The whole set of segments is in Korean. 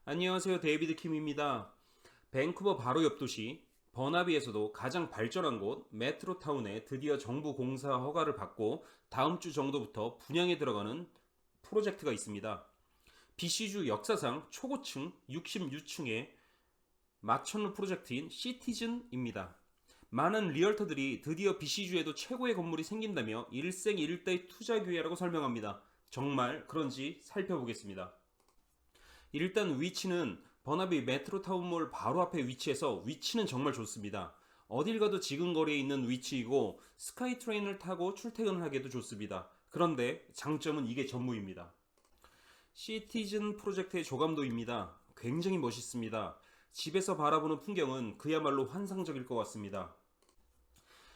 안녕하세요. 데이비드 킴입니다. 밴쿠버 바로 옆 도시 버나비에서도 가장 발전한 곳 메트로타운에 드디어 정부 공사 허가를 받고 다음 주 정도부터 분양에 들어가는 프로젝트가 있습니다. BC주 역사상 초고층 66층의 마천루 프로젝트인 시티즌입니다. 많은 리얼터들이 드디어 BC주에도 최고의 건물이 생긴다며 일생일대의 투자 기회라고 설명합니다. 정말 그런지 살펴보겠습니다. 일단 위치는 버나비 메트로타운몰 바로 앞에 위치해서 위치는 정말 좋습니다. 어딜 가도 지근거리에 있는 위치이고 스카이트레인을 타고 출퇴근을 하기도 좋습니다. 그런데 장점은 이게 전무입니다. 시티즌 프로젝트의 조감도입니다. 굉장히 멋있습니다. 집에서 바라보는 풍경은 그야말로 환상적일 것 같습니다.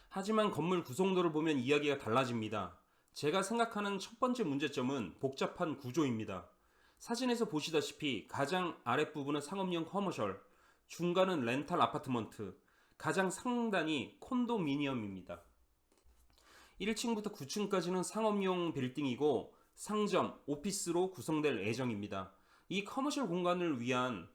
하지만 건물 구성도를 보면 이야기가 달라집니다. 제가 생각하는 첫 번째 문제점은 복잡한 구조입니다. 사진에서 보시다시피 가장 아랫부분은 상업용 커머셜, 중간은 렌탈 아파트먼트, 가장 상단이 콘도미니엄입니다. 1층부터 9층까지는 상업용 빌딩이고 상점, 오피스로 구성될 예정입니다. 이 커머셜 공간을 위한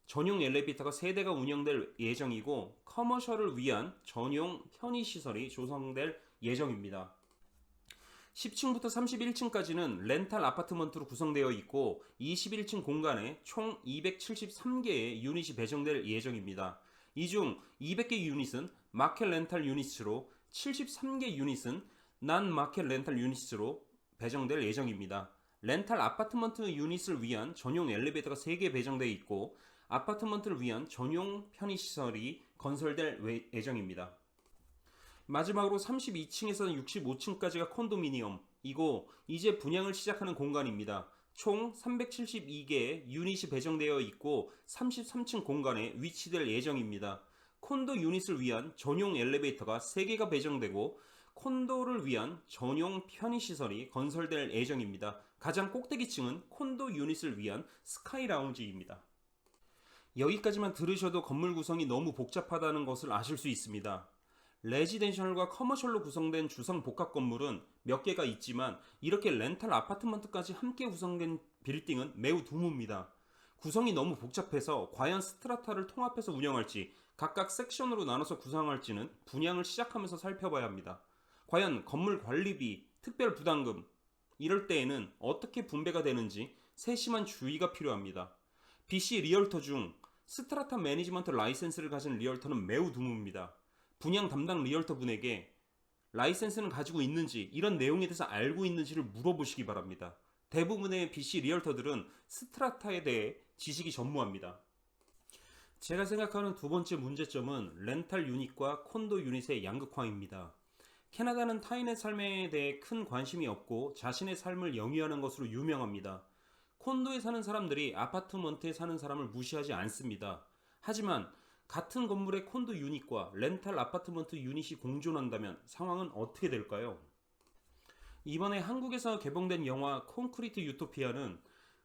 전용 엘리베이터가 3대가 운영될 예정이고 커머셜을 위한 전용 편의시설이 조성될 예정입니다. 10층부터 31층까지는 렌탈 아파트먼트로 구성되어 있고 21층 공간에 총 273개의 유닛이 배정될 예정입니다. 이 중 200개 유닛은 마켓 렌탈 유닛으로 73개 유닛은 난 마켓 렌탈 유닛으로 배정될 예정입니다. 렌탈 아파트먼트 유닛을 위한 전용 엘리베이터가 3개 배정되어 있고 아파트먼트를 위한 전용 편의시설이 건설될 예정입니다. 마지막으로 32층에서 65층까지가 콘도미니엄이고 이제 분양을 시작하는 공간입니다. 총 372개의 유닛이 배정되어 있고 33층 공간에 위치될 예정입니다. 콘도 유닛을 위한 전용 엘리베이터가 3개가 배정되고 콘도를 위한 전용 편의시설이 건설될 예정입니다. 가장 꼭대기층은 콘도 유닛을 위한 스카이 라운지입니다. 여기까지만 들으셔도 건물 구성이 너무 복잡하다는 것을 아실 수 있습니다. 레지덴셜과 커머셜로 구성된 주상 복합 건물은 몇 개가 있지만 이렇게 렌탈 아파트먼트까지 함께 구성된 빌딩은 매우 드뭅니다. 구성이 너무 복잡해서 과연 스트라타를 통합해서 운영할지 각각 섹션으로 나눠서 구성할지는 분양을 시작하면서 살펴봐야 합니다. 과연 건물 관리비, 특별 부담금 이럴 때에는 어떻게 분배가 되는지 세심한 주의가 필요합니다. BC 리얼터 중 스트라타 매니지먼트 라이센스를 가진 리얼터는 매우 드뭅니다. 분양 담당 리얼터 분에게 라이센스는 가지고 있는지 이런 내용에 대해서 알고 있는지를 물어보시기 바랍니다. 대부분의 BC 리얼터들은 스트라타에 대해 지식이 전무합니다. 제가 생각하는 두 번째 문제점은 렌탈 유닛과 콘도 유닛의 양극화입니다. 캐나다는 타인의 삶에 대해 큰 관심이 없고 자신의 삶을 영위하는 것으로 유명합니다. 콘도에 사는 사람들이 아파트먼트에 사는 사람을 무시하지 않습니다. 하지만 같은 건물의 콘도 유닛과 렌탈 아파트먼트 유닛이 공존한다면 상황은 어떻게 될까요? 이번에 한국에서 개봉된 영화 콘크리트 유토피아는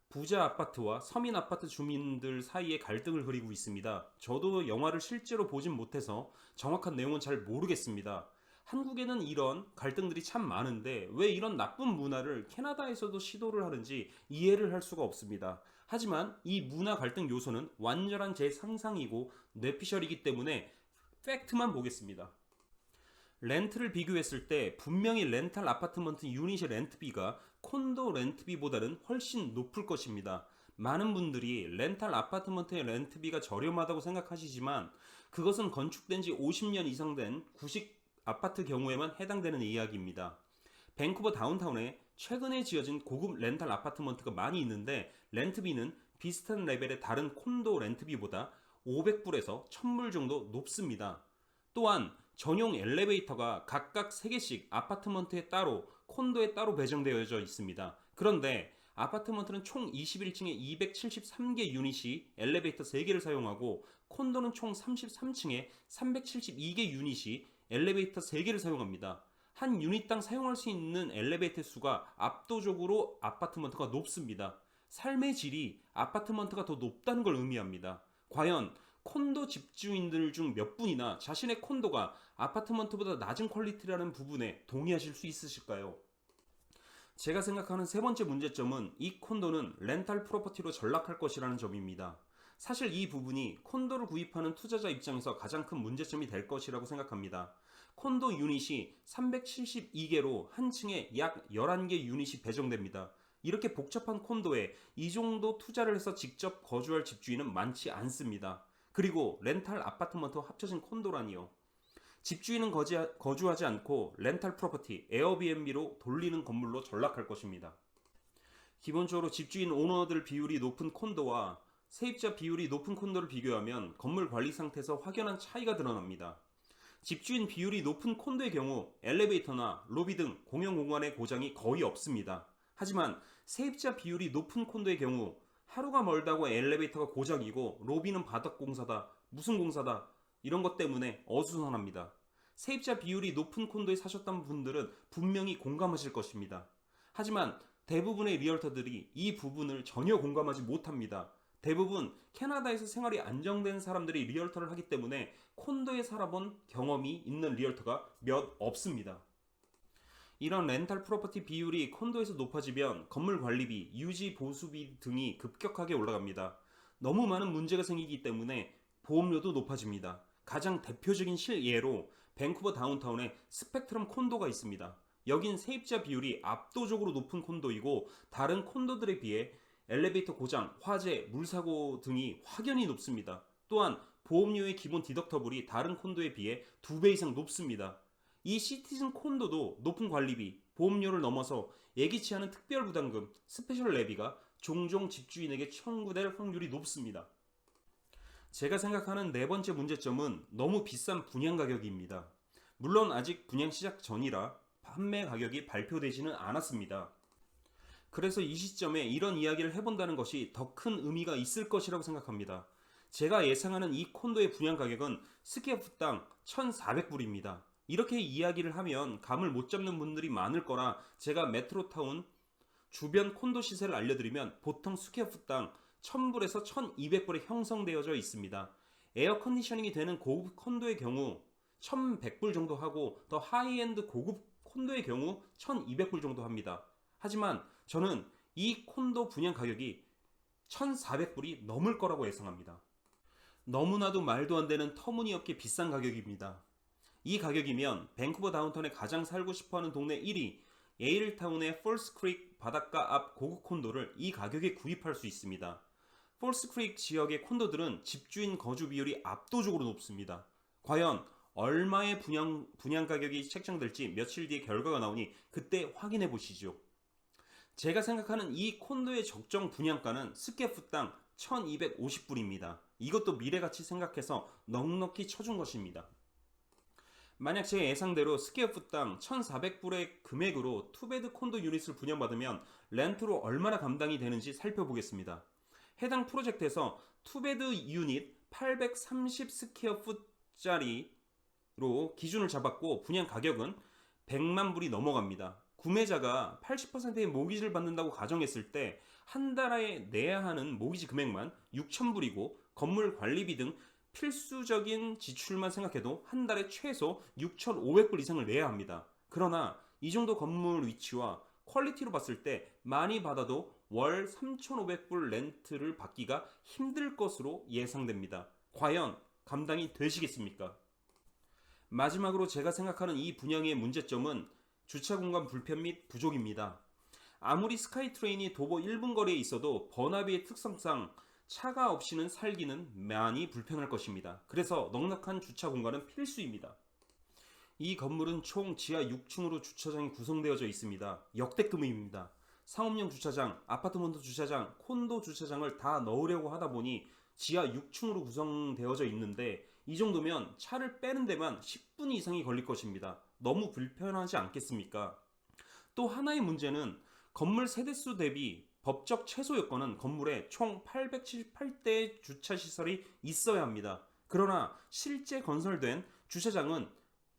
부자 아파트와 서민 아파트 주민들 사이의 갈등을 그리고 있습니다. 저도 영화를 실제로 보진 못해서 정확한 내용은 잘 모르겠습니다. 한국에는 이런 갈등들이 참 많은데 왜 이런 나쁜 문화를 캐나다에서도 시도를 하는지 이해를 할 수가 없습니다. 하지만 이 문화 갈등 요소는 완전한 제 상상이고 뇌피셜이기 때문에 팩트만 보겠습니다. 렌트를 비교했을 때 분명히 렌탈 아파트먼트 유닛의 렌트비가 콘도 렌트비보다는 훨씬 높을 것입니다. 많은 분들이 렌탈 아파트먼트의 렌트비가 저렴하다고 생각하시지만 그것은 건축된 지 50년 이상 된 구식 아파트 경우에만 해당되는 이야기입니다. 밴쿠버 다운타운에 최근에 지어진 고급 렌탈 아파트먼트가 많이 있는데 렌트비는 비슷한 레벨의 다른 콘도 렌트비보다 500불에서 1000불 정도 높습니다. 또한 전용 엘리베이터가 각각 3개씩 아파트먼트에 따로 콘도에 따로 배정되어져 있습니다. 그런데 아파트먼트는 총 21층에 273개 유닛이 엘리베이터 3개를 사용하고 콘도는 총 33층에 372개 유닛이 엘리베이터 3개를 사용합니다. 한 유닛당 사용할 수 있는 엘리베이터 수가 압도적으로 아파트먼트가 높습니다. 삶의 질이 아파트먼트가 더 높다는 걸 의미합니다. 과연 콘도 집주인들 중 몇 분이나 자신의 콘도가 아파트먼트보다 낮은 퀄리티라는 부분에 동의하실 수 있으실까요? 제가 생각하는 세 번째 문제점은 이 콘도는 렌탈 프로퍼티로 전락할 것이라는 점입니다. 사실 이 부분이 콘도를 구입하는 투자자 입장에서 가장 큰 문제점이 될 것이라고 생각합니다. 콘도 유닛이 372개로 한 층에 약 11개 유닛이 배정됩니다. 이렇게 복잡한 콘도에 이 정도 투자를 해서 직접 거주할 집주인은 많지 않습니다. 그리고 렌탈 아파트먼트와 합쳐진 콘도라니요. 집주인은 거주하지 않고 렌탈 프로퍼티, 에어비앤비로 돌리는 건물로 전락할 것입니다. 기본적으로 집주인 오너들 비율이 높은 콘도와 세입자 비율이 높은 콘도를 비교하면 건물 관리 상태에서 확연한 차이가 드러납니다. 집주인 비율이 높은 콘도의 경우 엘리베이터나 로비 등 공용 공간의 고장이 거의 없습니다. 하지만 세입자 비율이 높은 콘도의 경우 하루가 멀다고 엘리베이터가 고장이고 로비는 바닥 공사다, 무슨 공사다 이런 것 때문에 어수선합니다. 세입자 비율이 높은 콘도에 사셨던 분들은 분명히 공감하실 것입니다. 하지만 대부분의 리얼터들이 이 부분을 전혀 공감하지 못합니다. 대부분 캐나다에서 생활이 안정된 사람들이 리얼터를 하기 때문에 콘도에 살아본 경험이 있는 리얼터가 몇 없습니다. 이런 렌탈 프로퍼티 비율이 콘도에서 높아지면 건물 관리비, 유지 보수비 등이 급격하게 올라갑니다. 너무 많은 문제가 생기기 때문에 보험료도 높아집니다. 가장 대표적인 실예로 밴쿠버 다운타운에 스펙트럼 콘도가 있습니다. 여긴 세입자 비율이 압도적으로 높은 콘도이고 다른 콘도들에 비해 엘리베이터 고장, 화재, 물사고 등이 확연히 높습니다. 또한 보험료의 기본 디덕터블이 다른 콘도에 비해 2배 이상 높습니다. 이 시티즌 콘도도 높은 관리비, 보험료를 넘어서 예기치 않은 특별부담금, 스페셜 레비가 종종 집주인에게 청구될 확률이 높습니다. 제가 생각하는 네 번째 문제점은 너무 비싼 분양 가격입니다. 물론 아직 분양 시작 전이라 판매 가격이 발표되지는 않았습니다. 그래서 이 시점에 이런 이야기를 해본다는 것이 더 큰 의미가 있을 것이라고 생각합니다. 제가 예상하는 이 콘도의 분양 가격은 스퀘어풋당 1,400불입니다. 이렇게 이야기를 하면 감을 못 잡는 분들이 많을 거라 제가 메트로타운 주변 콘도 시세를 알려드리면 보통 스퀘어풋당 1000불에서 1200불에 형성되어져 있습니다. 에어컨디셔닝이 되는 고급 콘도의 경우 1100불 정도 하고 더 하이엔드 고급 콘도의 경우 1200불 정도 합니다. 하지만 저는 이 콘도 분양 가격이 1400불이 넘을 거라고 예상합니다. 너무나도 말도 안 되는 터무니없게 비싼 가격입니다. 이 가격이면 밴쿠버 다운타운에 가장 살고 싶어하는 동네 1위 예일타운의 폴스크릭 바닷가 앞 고급 콘도를 이 가격에 구입할 수 있습니다. 폴스크릭 지역의 콘도들은 집주인 거주 비율이 압도적으로 높습니다. 과연 얼마의 분양 가격이 책정될지 며칠 뒤에 결과가 나오니 그때 확인해 보시죠. 제가 생각하는 이 콘도의 적정 분양가는 스퀘어풋당 1250불입니다. 이것도 미래가치 생각해서 넉넉히 쳐준 것입니다. 만약 제 예상대로 스퀘어풋당 1,400불의 금액으로 투베드 콘도 유닛을 분양받으면 렌트로 얼마나 감당이 되는지 살펴보겠습니다. 해당 프로젝트에서 투베드 유닛 830 스퀘어풋짜리로 기준을 잡았고 분양 가격은 100만 불이 넘어갑니다. 구매자가 80%의 모기지를 받는다고 가정했을 때 한 달에 내야 하는 모기지 금액만 6,000불이고 건물 관리비 등 필수적인 지출만 생각해도 한 달에 최소 6,500불 이상을 내야 합니다. 그러나 이 정도 건물 위치와 퀄리티로 봤을 때 많이 받아도 월 3,500불 렌트를 받기가 힘들 것으로 예상됩니다. 과연 감당이 되시겠습니까? 마지막으로 제가 생각하는 이 분양의 문제점은 주차 공간 불편 및 부족입니다. 아무리 스카이트레인이 도보 1분 거리에 있어도 버나비의 특성상 차가 없이는 살기는 많이 불편할 것입니다. 그래서 넉넉한 주차 공간은 필수입니다. 이 건물은 총 지하 6층으로 주차장이 구성되어져 있습니다. 역대급입니다. 상업용 주차장, 아파트먼트 주차장, 콘도 주차장을 다 넣으려고 하다 보니 지하 6층으로 구성되어져 있는데 이 정도면 차를 빼는 데만 10분 이상이 걸릴 것입니다. 너무 불편하지 않겠습니까? 또 하나의 문제는 건물 세대수 대비 법적 최소 요건은 건물에 총 878대의 주차시설이 있어야 합니다. 그러나 실제 건설된 주차장은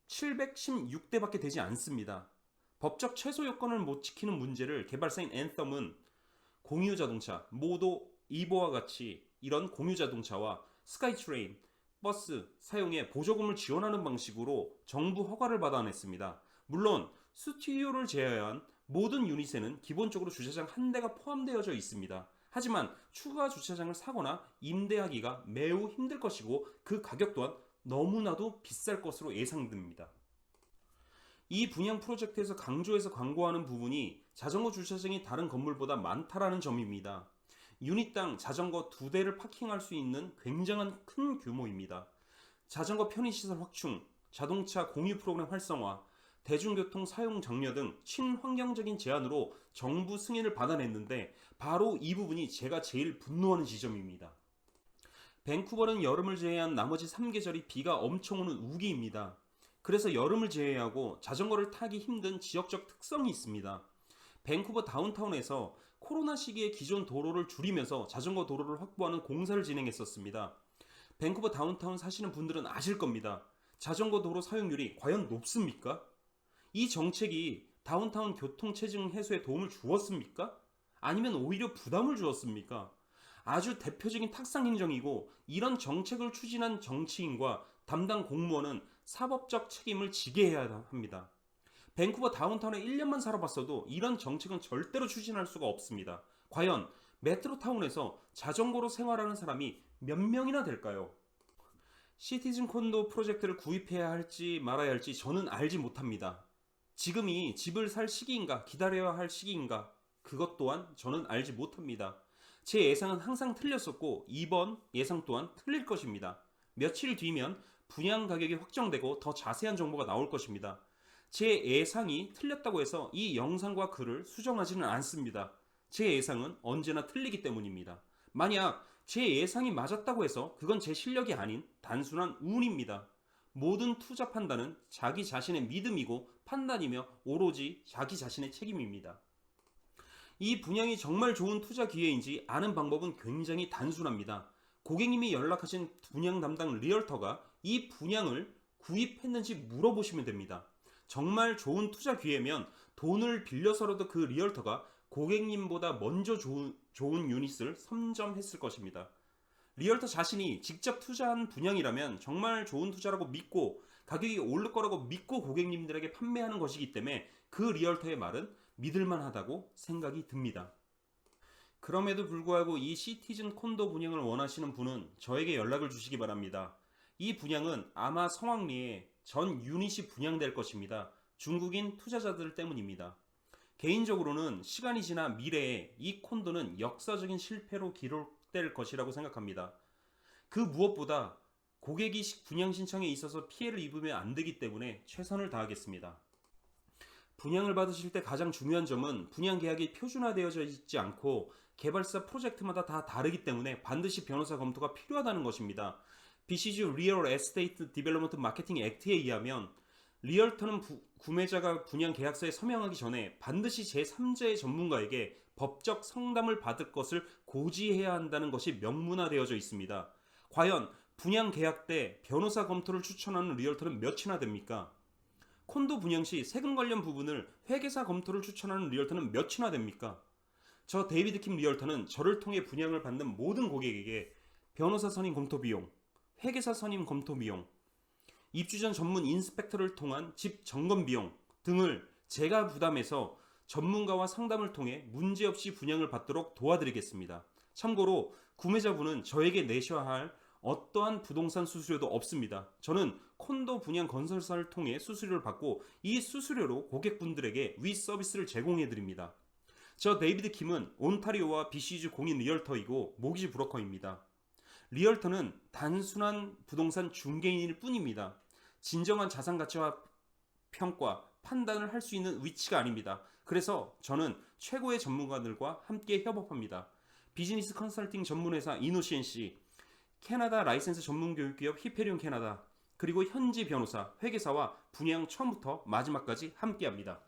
716대밖에 되지 않습니다. 법적 최소 요건을 못 지키는 문제를 개발사인 앤썸은 공유자동차, 모도 이보와 같이 이런 공유자동차와 스카이트레인, 버스 사용에 보조금을 지원하는 방식으로 정부 허가를 받아냈습니다. 물론 스튜디오를 제외한 모든 유닛에는 기본적으로 주차장 한 대가 포함되어져 있습니다. 하지만 추가 주차장을 사거나 임대하기가 매우 힘들 것이고 그 가격 또한 너무나도 비쌀 것으로 예상됩니다. 이 분양 프로젝트에서 강조해서 광고하는 부분이 자전거 주차장이 다른 건물보다 많다라는 점입니다. 유닛당 자전거 2대를 파킹할 수 있는 굉장한 큰 규모입니다. 자전거 편의시설 확충, 자동차 공유 프로그램 활성화, 대중교통 사용 장려 등 친환경적인 제안으로 정부 승인을 받아냈는데 바로 이 부분이 제가 제일 분노하는 지점입니다. 밴쿠버는 여름을 제외한 나머지 3계절이 비가 엄청 오는 우기입니다. 그래서 여름을 제외하고 자전거를 타기 힘든 지역적 특성이 있습니다. 밴쿠버 다운타운에서 코로나 시기에 기존 도로를 줄이면서 자전거 도로를 확보하는 공사를 진행했었습니다. 밴쿠버 다운타운 사시는 분들은 아실 겁니다. 자전거 도로 사용률이 과연 높습니까? 이 정책이 다운타운 교통체증 해소에 도움을 주었습니까? 아니면 오히려 부담을 주었습니까? 아주 대표적인 탁상 행정이고 이런 정책을 추진한 정치인과 담당 공무원은 사법적 책임을 지게 해야 합니다. 밴쿠버 다운타운에 1년만 살아봤어도 이런 정책은 절대로 추진할 수가 없습니다. 과연 메트로타운에서 자전거로 생활하는 사람이 몇 명이나 될까요? 시티즌 콘도 프로젝트를 구입해야 할지 말아야 할지 저는 알지 못합니다. 지금이 집을 살 시기인가 기다려야 할 시기인가 그것 또한 저는 알지 못합니다. 제 예상은 항상 틀렸었고 이번 예상 또한 틀릴 것입니다. 며칠 뒤면 분양 가격이 확정되고 더 자세한 정보가 나올 것입니다. 제 예상이 틀렸다고 해서 이 영상과 글을 수정하지는 않습니다. 제 예상은 언제나 틀리기 때문입니다. 만약 제 예상이 맞았다고 해서 그건 제 실력이 아닌 단순한 운입니다. 모든 투자 판단은 자기 자신의 믿음이고 판단이며 오로지 자기 자신의 책임입니다. 이 분양이 정말 좋은 투자 기회인지 아는 방법은 굉장히 단순합니다. 고객님이 연락하신 분양 담당 리얼터가 이 분양을 구입했는지 물어보시면 됩니다. 정말 좋은 투자 기회면 돈을 빌려서라도 그 리얼터가 고객님보다 먼저 좋은 유닛을 선점했을 것입니다. 리얼터 자신이 직접 투자한 분양이라면 정말 좋은 투자라고 믿고 가격이 오를 거라고 믿고 고객님들에게 판매하는 것이기 때문에 그 리얼터의 말은 믿을만하다고 생각이 듭니다. 그럼에도 불구하고 이 시티즌 콘도 분양을 원하시는 분은 저에게 연락을 주시기 바랍니다. 이 분양은 아마 성황리에 전 유닛이 분양될 것입니다. 중국인 투자자들 때문입니다. 개인적으로는 시간이 지나 미래에 이 콘도는 역사적인 실패로 기록될 것이라고 생각합니다. 그 무엇보다 고객이 분양 신청에 있어서 피해를 입으면 안 되기 때문에 최선을 다하겠습니다. 분양을 받으실 때 가장 중요한 점은 분양 계약이 표준화되어져 있지 않고 개발사 프로젝트마다 다 다르기 때문에 반드시 변호사 검토가 필요하다는 것입니다. BCG Real Estate Development Marketing Act에 의하면 리얼터는 구매자가 분양 계약서에 서명하기 전에 반드시 제3자의 전문가에게 법적 상담을 받을 것을 고지해야 한다는 것이 명문화되어져 있습니다. 과연 분양 계약 때 변호사 검토를 추천하는 리얼터는 몇이나 됩니까? 콘도 분양 시 세금 관련 부분을 회계사 검토를 추천하는 리얼터는 몇이나 됩니까? 저 데이비드 킴 리얼터는 저를 통해 분양을 받는 모든 고객에게 변호사 선임 검토 비용, 회계사 선임 검토 비용, 입주 전 전문 인스펙터를 통한 집 점검 비용 등을 제가 부담해서 전문가와 상담을 통해 문제없이 분양을 받도록 도와드리겠습니다. 참고로 구매자분은 저에게 내셔야 할 어떠한 부동산 수수료도 없습니다. 저는 콘도 분양 건설사를 통해 수수료를 받고 이 수수료로 고객분들에게 위 서비스를 제공해 드립니다. 저 데이비드 킴은 온타리오와 BCG 공인 리얼터이고 모기지 브로커입니다. 리얼터는 단순한 부동산 중개인일 뿐입니다. 진정한 자산 가치와 평가, 판단을 할 수 있는 위치가 아닙니다. 그래서 저는 최고의 전문가들과 함께 협업합니다. 비즈니스 컨설팅 전문회사 이노시엔시, 캐나다 라이센스 전문 교육기업 히페리온 캐나다, 그리고 현지 변호사, 회계사와 분양 처음부터 마지막까지 함께합니다.